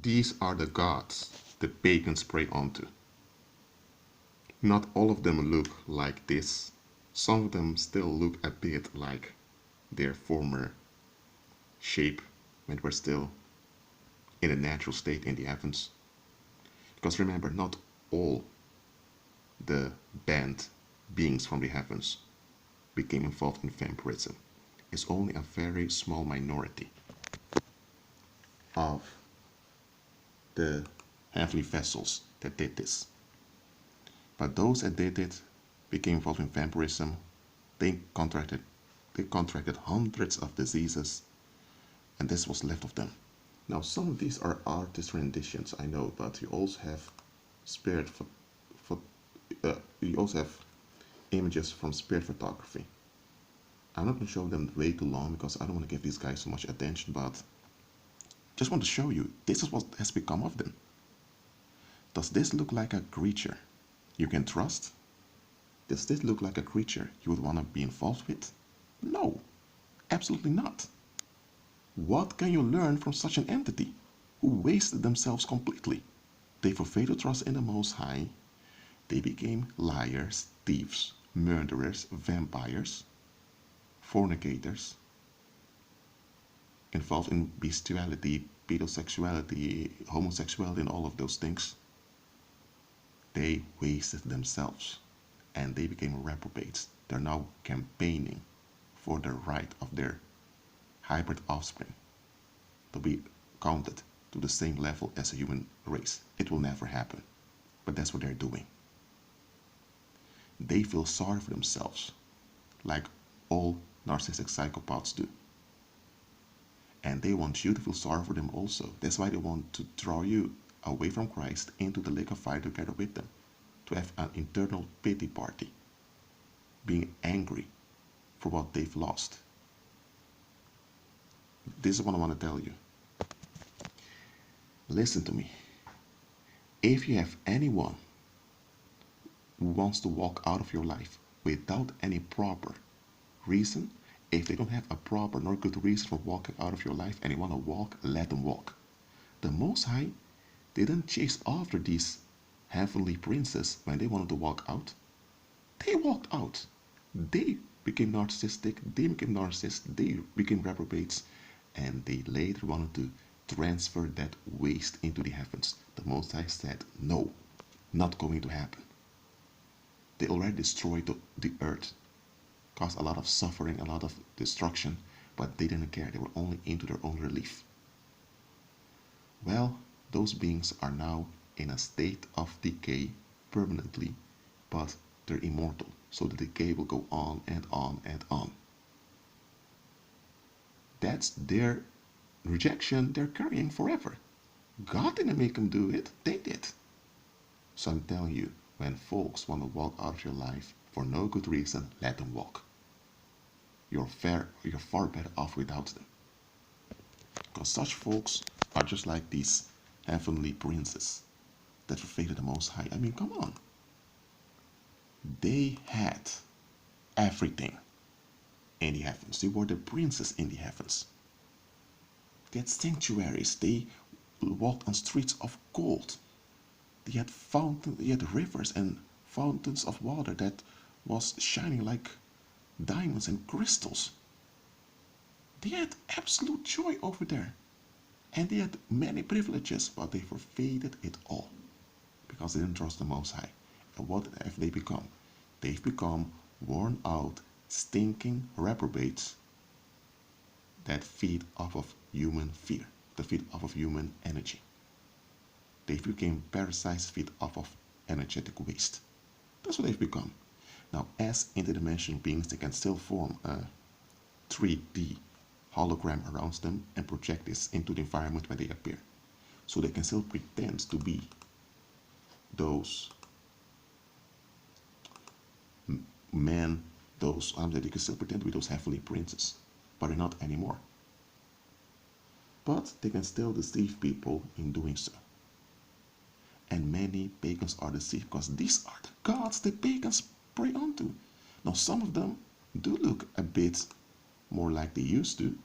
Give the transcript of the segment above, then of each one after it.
these are the gods the pagans pray unto. Not all of them look like this. Some of them still look a bit like their former shape when they were still in a natural state in the heavens. Because remember, not all the banned beings from the heavens became involved in vampirism. It's only a very small minority of the heavenly vessels that did this. But those that did it became involved in vampirism. They contracted hundreds of diseases, and this was left of them. Now, some of these are artist renditions, I know, but you also have you also have images from spirit photography. I'm not going to show them way too long because I don't want to give these guys so much attention, but just want to show you this is what has become of them. Does this look like a creature you can trust? Does this look like a creature you would want to be involved with? No, absolutely not. What can you learn from such an entity who wasted themselves completely? They forfeited trust in the Most High. They became liars, thieves, murderers, vampires, fornicators, involved in bestiality, pedosexuality, homosexuality, and all of those things. They wasted themselves and they became reprobates. They're now campaigning for the right of their hybrid offspring to be counted to the same level as a human race. It will never happen, but that's what they're doing. They feel sorry for themselves, like all narcissistic psychopaths do. And they want you to feel sorry for them also. That's why they want to draw you away from Christ into the lake of fire together with them, to have an internal pity party, being angry for what they've lost. This is what I want to tell you. Listen to me. If you have anyone who wants to walk out of your life without any proper reason, if they don't have a proper nor good reason for walking out of your life and they want to walk, let them walk. The Most High didn't chase after these heavenly princes when they wanted to walk out. They walked out. They became narcissistic, they became narcissists, they became reprobates, and they later wanted to transfer that waste into the heavens. The Most High said, no, not going to happen. They already destroyed the earth, caused a lot of suffering, a lot of destruction, but they didn't care. They were only into their own relief. Well, those beings are now in a state of decay permanently, but they're immortal, so the decay will go on and on and on. That's their rejection they're carrying forever. God didn't make them do it, they did. So I'm telling you, when folks want to walk out of your life for no good reason, let them walk. You're far better off without them. Because such folks are just like these heavenly princes that forfeited the Most High. I mean, come on. They had everything in the heavens. They were the princes in the heavens. They had sanctuaries. They walked on streets of gold. They had rivers and fountains of water that was shining like diamonds and crystals. They had absolute joy over there. And they had many privileges, but they forfeited it all because they didn't trust the Most High. And what have they become? They've become worn out, stinking reprobates that feed off of human fear, that feed off of human energy. They became parasites, feed off of energetic waste. That's what they've become. Now, as interdimensional beings, they can still form a 3D hologram around them and project this into the environment where they appear. So they can still pretend to be those men, they can still pretend to be those heavenly princes, but they're not anymore. But they can still deceive people in doing so. And many pagans are deceived because these are the gods the pagans pray unto. Now, some of them do look a bit more like they used to,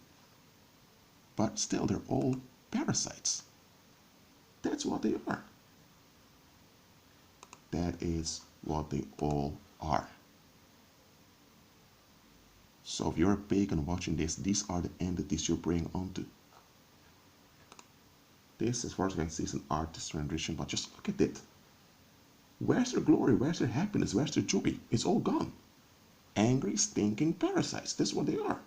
but still they're all parasites. That's what they are. That is what they all are. So if you're a pagan watching this, these are the entities you're bringing onto. This, as far as I can see, is an artist's rendition, but just look at it. Where's their glory? Where's their happiness? Where's their joy? It's all gone. Angry, stinking parasites. That's what they are.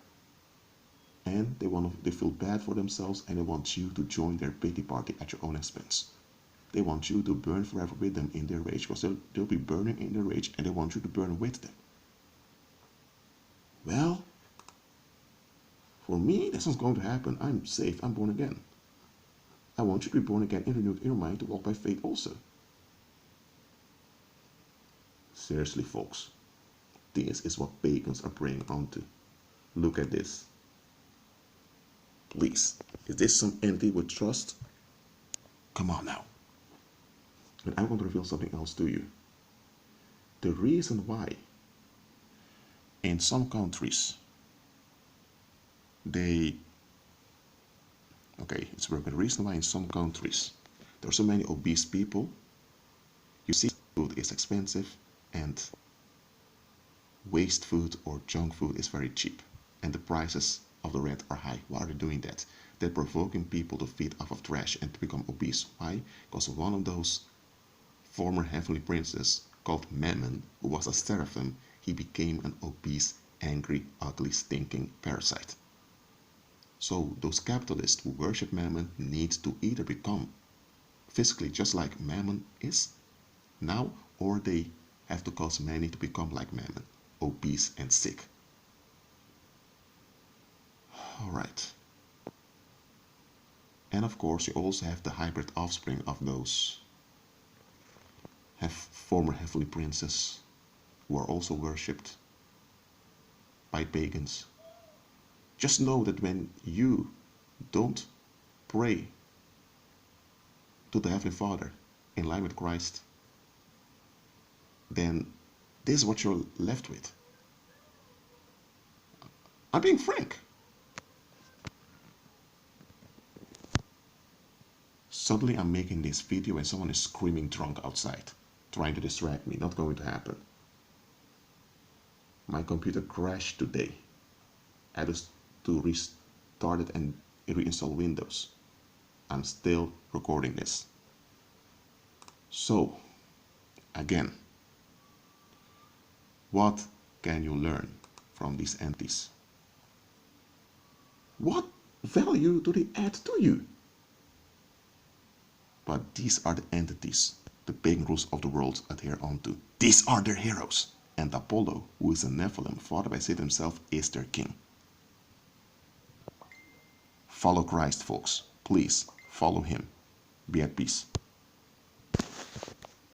And they feel bad for themselves, and they want you to join their pity party at your own expense. They want you to burn forever with them in their rage, because they'll be burning in their rage, and they want you to burn with them. Well, for me, that's not going to happen. I'm saved. I'm born again. I want you to be born again and renewed in your mind to walk by faith also. Seriously, folks, this is what pagans are preying onto. Look at this. Please, is this some entity with trust? Come on now. And I want to reveal something else to you. The reason why in some countries it's working. The reason why in some countries there are so many obese people, you see food is expensive and waste food or junk food is very cheap, and the prices of the rent are high. Why are they doing that? They're provoking people to feed off of trash and to become obese. Why? Because one of those former heavenly princes called Mammon, who was a seraphim, he became an obese, angry, ugly, stinking parasite. So those capitalists who worship Mammon need to either become physically just like Mammon is now, or they have to cause many to become like Mammon, obese and sick. Alright. And of course you also have the hybrid offspring of those former heavenly princes who are also worshipped by pagans. Just know that when you don't pray to the Heavenly Father in line with Christ, then this is what you're left with. I'm being frank. Suddenly I'm making this video and someone is screaming drunk outside, trying to distract me. Not going to happen. My computer crashed today. I had to restart it and reinstall Windows. I'm still recording this. So, again, what can you learn from these entities? What value do they add to you? But these are the entities the pagan rulers of the world adhere unto. These are their heroes. And Apollo, who is a Nephilim, fathered by Satan himself, is their king. Follow Christ, folks. Please, follow him. Be at peace.